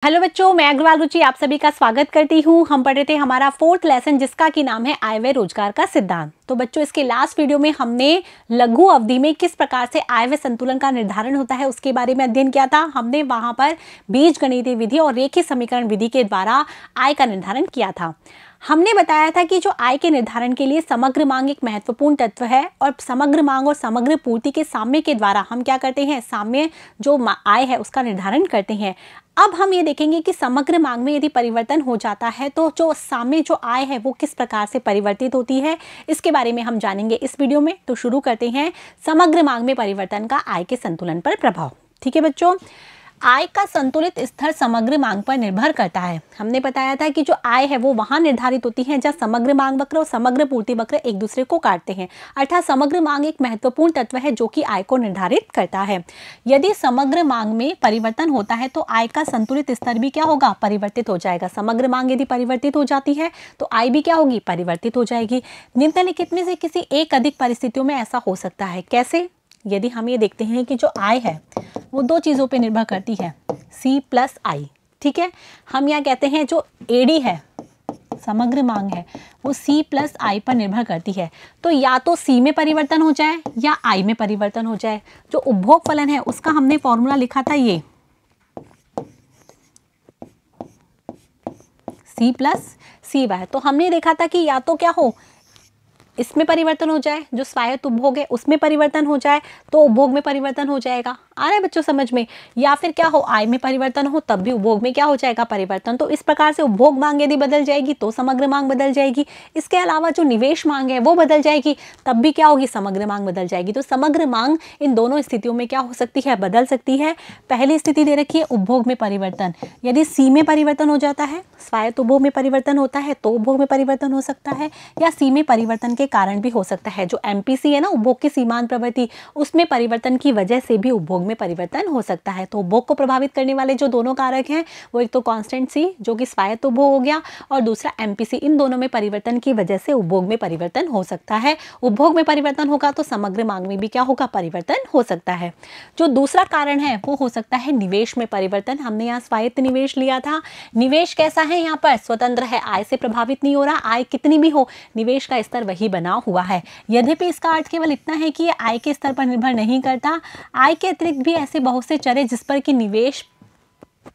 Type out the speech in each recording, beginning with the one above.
Hello बच्चों, मैं अग्रवाल रुचि आप सभी का स्वागत करती हूँ। हम पढ़ रहे थे हमारा 4th लेसन जिसका की नाम है आय व्यय रोजगार का सिद्धांत। तो बच्चों, इसके लास्ट वीडियो में हमने लघु अवधि में किस प्रकार से आय व्यय संतुलन का निर्धारण होता है उसके बारे में अध्ययन किया था। हमने वहां पर बीजगणितीय विधि और रेखीय समीकरण विधि के द्वारा आय का निर्धारण किया था। हमने बताया था कि जो आय के निर्धारण के लिए समग्र मांग एक महत्वपूर्ण तत्व है और समग्र मांग और समग्र पूर्ति के साम्य के द्वारा हम क्या करते हैं, साम्य जो आय है उसका निर्धारण करते हैं। अब हम ये देखेंगे कि समग्र मांग में यदि परिवर्तन हो जाता है तो जो साम्य जो आय है वो किस प्रकार से परिवर्तित होती है, इसके बारे में हम जानेंगे इस वीडियो में। तो शुरू करते हैं समग्र मांग में परिवर्तन का आय के संतुलन पर प्रभाव। ठीक है बच्चों, आय का संतुलित स्तर समग्र मांग पर निर्भर करता है। हमने बताया था कि जो आय है वो वहां निर्धारित होती है जहां समग्र मांग वक्र और समग्र पूर्ति वक्र एक दूसरे को काटते हैं, अर्थात समग्र मांग एक महत्वपूर्ण तत्व है जो कि आय को निर्धारित करता है। यदि समग्र मांग में परिवर्तन होता है तो आय का संतुलित स्तर भी क्या होगा, परिवर्तित हो जाएगा। समग्र मांग यदि परिवर्तित हो जाती है तो आय भी क्या होगी, परिवर्तित हो जाएगी। निम्नलिखित में से किसी एक अधिक परिस्थितियों में ऐसा हो सकता है। कैसे? यदि हम ये देखते हैं कि जो आय है वो दो चीज़ों पे निर्भर करती है, C प्लस आई। ठीक है, हम यहाँ कहते हैं जो एडी है, समग्र मांग है, वो C प्लस आई पर निर्भर करती है। तो या तो C में परिवर्तन हो जाए या I में परिवर्तन हो जाए। जो उपभोग फलन है उसका हमने फॉर्मूला लिखा था ये C प्लस सी वाई। तो हमने देखा था कि या तो क्या हो, इसमें परिवर्तन हो जाए, जो स्वायत्त उपभोग है उसमें परिवर्तन हो जाए तो उपभोग में परिवर्तन हो जाएगा। आ रहा है बच्चों समझ में? या फिर क्या हो, आय में परिवर्तन हो तब भी उपभोग में क्या हो जाएगा, परिवर्तन। तो इस प्रकार से उपभोग मांग यदि बदल जाएगी तो समग्र मांग बदल जाएगी। इसके अलावा जो निवेश मांग है वो बदल जाएगी तब भी क्या होगी, समग्र मांग बदल जाएगी। तो समग्र मांग इन दोनों स्थितियों में क्या हो सकती है, बदल सकती है। पहली स्थिति दे रखी है उपभोग में परिवर्तन। यदि C में परिवर्तन हो जाता है, स्वायत्त उपभोग में परिवर्तन होता है तो उपभोग में परिवर्तन हो सकता है, या C में परिवर्तन के कारण भी हो सकता है। जो MPC है ना, उपभोग की सीमांत प्रवृत्ति, उसमें परिवर्तन की वजह से भी उपभोग में परिवर्तन हो सकता है। तो उपभोग को प्रभावित करने वाले जो दोनों कारक हैं वो एक तो कांस्टेंट C जो कि स्वायत्त उपभोग हो गया, और दूसरा MPC। इन दोनों में परिवर्तन की वजह से उपभोग में परिवर्तन हो सकता है। उपभोग में परिवर्तन होगा तो समग्र मांग में भी क्या होगा, परिवर्तन हो सकता है। जो दूसरा कारण है वो हो सकता है निवेश में परिवर्तन। हमने यहाँ स्वायत्त निवेश लिया था। निवेश कैसा है, यहाँ पर स्वतंत्र है, आय से प्रभावित नहीं हो रहा। आय कितनी भी हो, निवेश का स्तर वही बना हुआ है। यद्यपि इसका अर्थ केवल इतना है कि ये आय के स्तर पर निर्भर नहीं करता। आय के अतिरिक्त भी ऐसे बहुत से चर हैं जिस पर कि निवेश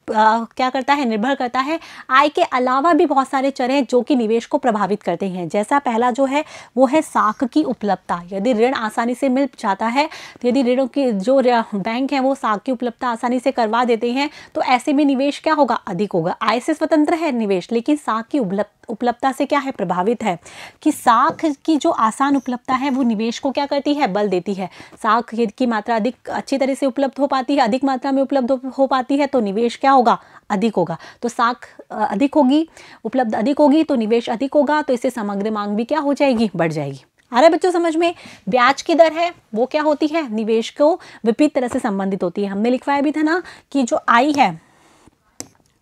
क्या करता है, निर्भर करता है। आय के अलावा भी बहुत सारे चर हैं जो कि निवेश को प्रभावित करते हैं। जैसा पहला जो है वो है साख की उपलब्धता। यदि ऋण आसानी से मिल जाता है, तो यदि ऋणों की जो बैंक है वो साख की उपलब्धता आसानी से करवा देते हैं तो ऐसे में निवेश क्या होगा, अधिक होगा। आय से स्वतंत्र है निवेश, लेकिन साख की उपलब्धता से क्या है, प्रभावित है। कि साख की जो आसान उपलब्धता है वो निवेश को क्या करती है, बल देती है। साख की मात्रा अधिक अच्छी तरह से उपलब्ध हो पाती है, अधिक मात्रा में उपलब्ध हो पाती है तो निवेश क्या होगा, अधिक होगा। तो साख अधिक होगी, उपलब्ध अधिक होगी तो निवेश अधिक होगा, तो इससे समग्र मांग भी क्या हो जाएगी, बढ़ जाएगी। आ रहा है बच्चों समझ में? ब्याज की दर है वो क्या होती है, निवेश को विपरीत तरह से संबंधित होती है। हमने लिखवाया भी था ना कि जो आई है,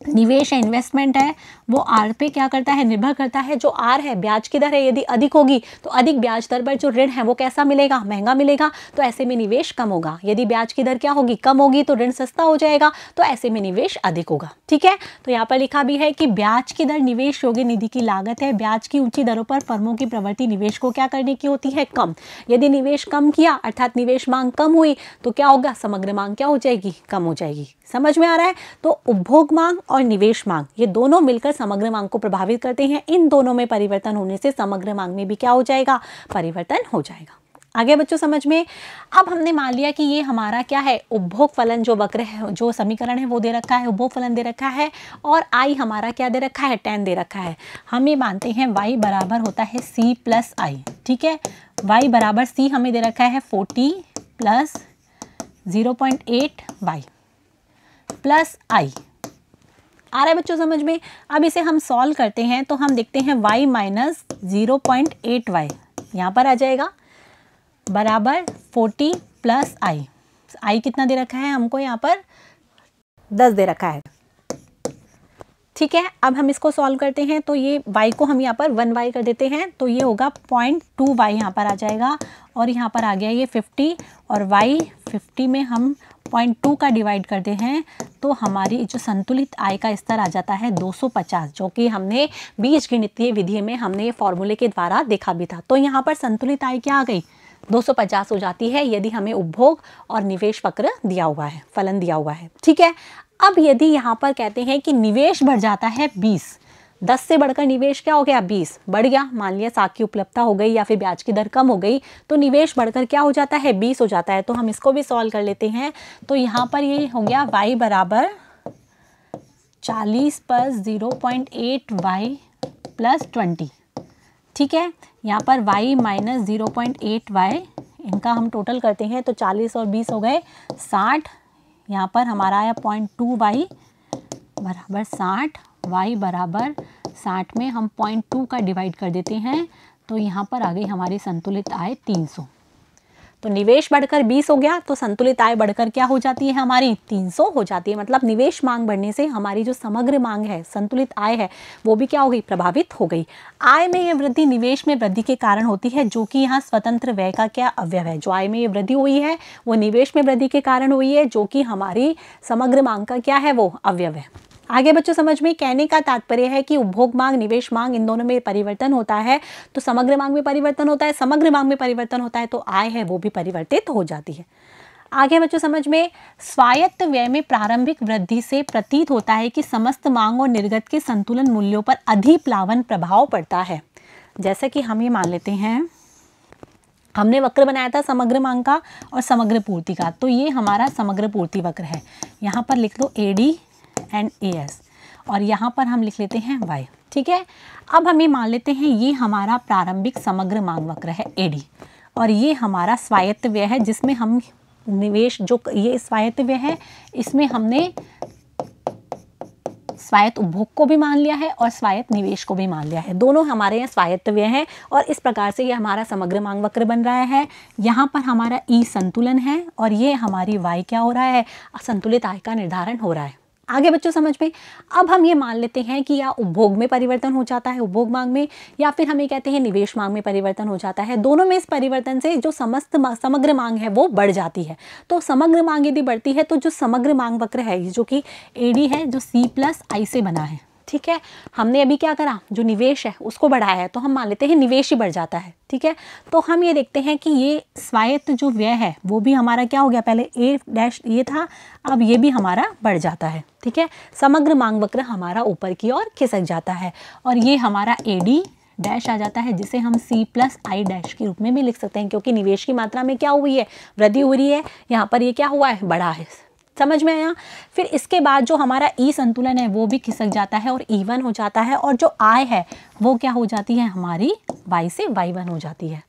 निवेश है, इन्वेस्टमेंट है, वो आर पे क्या करता है, निर्भर करता है। जो आर है ब्याज की दर है, यदि अधिक होगी तो अधिक ब्याज दर पर जो ऋण है वो कैसा मिलेगा, महंगा मिलेगा, तो ऐसे में निवेश कम होगा। यदि ब्याज की दर क्या होगी, कम होगी, तो ऋण सस्ता हो जाएगा, तो ऐसे में निवेश अधिक होगा। ठीक है, तो यहाँ पर लिखा भी है कि ब्याज की दर निवेश योग्य निधि की लागत है। ब्याज की ऊंची दरों पर फर्मों की प्रवृत्ति निवेश को क्या करने की होती है, कम। यदि निवेश कम किया अर्थात निवेश मांग कम हुई तो क्या होगा, समग्र मांग क्या हो जाएगी, कम हो जाएगी। समझ में आ रहा है? तो उपभोग मांग और निवेश मांग ये दोनों मिलकर समग्र मांग को प्रभावित करते हैं। इन दोनों में परिवर्तन होने से समग्र मांग में भी क्या हो जाएगा, परिवर्तन हो जाएगा। आगे बच्चों समझ में? अब हमने मान लिया कि ये हमारा क्या है, उपभोग फलन जो वक्र है, जो समीकरण है वो दे रखा है, उपभोग फलन दे रखा है, और आई हमारा क्या दे रखा है, 10 दे रखा है। हम ये मानते हैं y बराबर होता है C प्लस आई। ठीक है, y बराबर C हमें दे रखा है 40 प्लस 0.8 y प्लस आई। आ रहा है बच्चों समझ में? अब इसे हम सॉल्व करते हैं तो हम देखते हैं y माइनस 0.8 y यहाँ पर आ जाएगा बराबर 40 प्लस आई। आई कितना दे रखा है हमको, यहाँ पर 10 दे रखा है। ठीक है, अब हम इसको सॉल्व करते हैं तो ये y को हम यहाँ पर 1y कर देते हैं तो ये होगा 0.2y यहाँ पर आ जाएगा, और यहाँ पर आ गया ये 50, और y 50 में हम 0.2 का डिवाइड करते हैं तो हमारी जो संतुलित आय का स्तर आ जाता है 250, जो कि हमने बीजगणितीय विधि में हमने ये फॉर्मूले के द्वारा देखा भी था। तो यहाँ पर संतुलित आय क्या आ गई, 250 हो जाती है यदि हमें उपभोग और निवेश वक्र दिया हुआ है, फलन दिया हुआ है। ठीक है, अब यदि यहाँ पर कहते हैं कि निवेश बढ़ जाता है 20, 10 से बढ़कर निवेश क्या हो गया 20 बढ़ गया, मान लिया साख की उपलब्धता हो गई या फिर ब्याज की दर कम हो गई, तो निवेश बढ़कर क्या हो जाता है 20 हो जाता है। तो हम इसको भी सॉल्व कर लेते हैं। तो यहाँ पर ये हो गया y बराबर 40 प्लस 0.8 y प्लस 20। ठीक है, यहाँ पर y माइनस 0.8 y, इनका हम टोटल करते हैं तो 40 और 20 हो गए 60। यहाँ पर हमारा आया 0.2 y बराबर 60, y बराबर 60 में हम 0.2 का डिवाइड कर देते हैं तो यहाँ पर आ गई हमारी संतुलित आय 300। तो निवेश बढ़कर 20 हो गया तो संतुलित आय बढ़कर क्या हो जाती है हमारी 300 हो जाती है। मतलब निवेश मांग बढ़ने से हमारी जो समग्र मांग है, संतुलित आय है, वो भी क्या हो गई, प्रभावित हो गई। आय में ये वृद्धि निवेश में वृद्धि के कारण होती है, जो कि यहाँ स्वतंत्र व्यय का क्या अवयव है। जो आय में ये वृद्धि हुई है वो निवेश में वृद्धि के कारण हुई है, जो कि हमारी समग्र मांग का क्या है, वो अवयव है। आगे बच्चों समझ में, कहने का तात्पर्य है कि उपभोग मांग, निवेश मांग, इन दोनों में परिवर्तन होता है तो समग्र मांग में परिवर्तन होता है, समग्र मांग में परिवर्तन होता है तो आय है वो भी परिवर्तित हो जाती है। आगे बच्चों समझ में, स्वायत्त व्यय में प्रारंभिक वृद्धि से प्रतीत होता है कि समस्त मांग और निर्गत के संतुलन मूल्यों पर अधिप्लावन प्रभाव पड़ता है। जैसे कि हम ये मान लेते हैं, हमने वक्र बनाया था समग्र मांग का और समग्र पूर्ति का, तो ये हमारा समग्र पूर्ति वक्र है। यहाँ पर लिख लो AD एंड AS और यहाँ पर हम लिख लेते हैं Y। ठीक है, अब हम ये मान लेते हैं ये हमारा प्रारंभिक समग्र मांग वक्र है AD और ये हमारा स्वायत्त व्यय है, जिसमें हम निवेश, जो ये स्वायत्त व्यय है, इसमें हमने स्वायत्त उपभोग को भी मान लिया है और स्वायत्त निवेश को भी मान लिया है। दोनों हमारे यहाँ स्वायत्त व्यय है और इस प्रकार से ये हमारा समग्र मांग वक्र बन रहा है। यहाँ पर हमारा E संतुलन है और ये हमारी Y क्या हो रहा है, संतुलित आय का निर्धारण हो रहा है। आगे बच्चों समझ में, अब हम ये मान लेते हैं कि या उपभोग में परिवर्तन हो जाता है, उपभोग मांग में, या फिर हमें कहते हैं निवेश मांग में परिवर्तन हो जाता है। दोनों में इस परिवर्तन से जो समग्र मांग है वो बढ़ जाती है। तो समग्र मांग यदि बढ़ती है तो जो समग्र मांग वक्र है, जो कि AD है, जो C प्लस I से बना है। ठीक है, हमने अभी क्या करा, जो निवेश है उसको बढ़ाया है तो हम मान लेते हैं निवेश ही बढ़ जाता है। ठीक है, तो हम ये देखते हैं कि ये स्वायत्त जो व्यय है वो भी हमारा क्या हो गया, पहले A' ये था, अब ये भी हमारा बढ़ जाता है। ठीक है, समग्र मांग वक्र हमारा ऊपर की ओर खिसक जाता है और ये हमारा AD डैश आ जाता है, जिसे हम C प्लस I डैश के रूप में भी लिख सकते हैं, क्योंकि निवेश की मात्रा में क्या हुई है, वृद्धि हो रही है। यहाँ पर ये क्या हुआ है, बढ़ा है। समझ में आया। फिर इसके बाद जो हमारा E संतुलन है वो भी खिसक जाता है और E1 हो जाता है और जो I है वो क्या हो जाती है, हमारी Y से Y1 हो जाती है।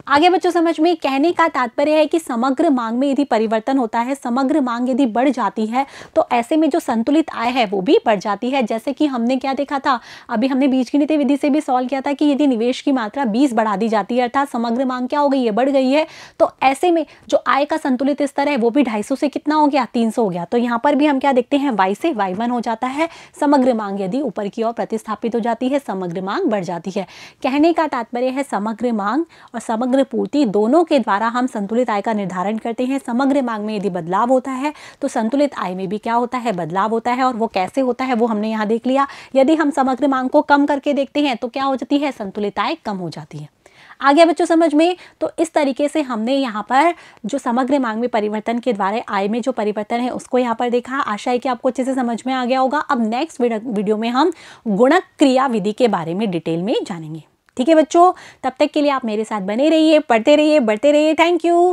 आगे बच्चों समझ में, कहने का तात्पर्य है कि समग्र मांग में यदि परिवर्तन होता है, समग्र मांग यदि बढ़ जाती है तो ऐसे में जो संतुलित आय है वो भी बढ़ जाती है। जैसे कि हमने क्या देखा था, अभी हमने बीजगणितीय विधि से भी सॉल्व किया था कि यदि निवेश की मात्रा 20 बढ़ा दी जाती है, अर्थात समग्र मांग क्या हो गई है, बढ़ गई है, तो ऐसे में जो आय का संतुलित स्तर है वो भी 250 से कितना हो गया, 300 हो गया। तो यहाँ पर भी हम क्या देखते हैं, Y से Y1 हो जाता है। समग्र मांग यदि ऊपर की ओर प्रतिस्थापित हो जाती है, समग्र मांग बढ़ जाती है। कहने का तात्पर्य है समग्र मांग और समग्र पूर्ति दोनों के द्वारा हम संतुलित आय का निर्धारण करते हैं। समग्र मांग में यदि बदलाव होता है तो संतुलित आय में भी क्या होता है, बदलाव होता है। और वो कैसे होता है वो हमने यहाँ देख लिया। यदि हम समग्र मांग को कम करके देखते हैं तो क्या हो जाती है, संतुलित आय कम हो जाती है। आगे बच्चों समझ में, तो इस तरीके से हमने यहाँ पर जो समग्र मांग में परिवर्तन के द्वारा आय में जो परिवर्तन है उसको यहाँ पर देखा। आशा है कि आपको अच्छे से समझ में आ गया होगा। अब नेक्स्ट वीडियो में हम गुणक क्रिया विधि के बारे में डिटेल में जानेंगे। ठीक है बच्चों, तब तक के लिए आप मेरे साथ बने रहिए, पढ़ते रहिए, बढ़ते रहिए। Thank you.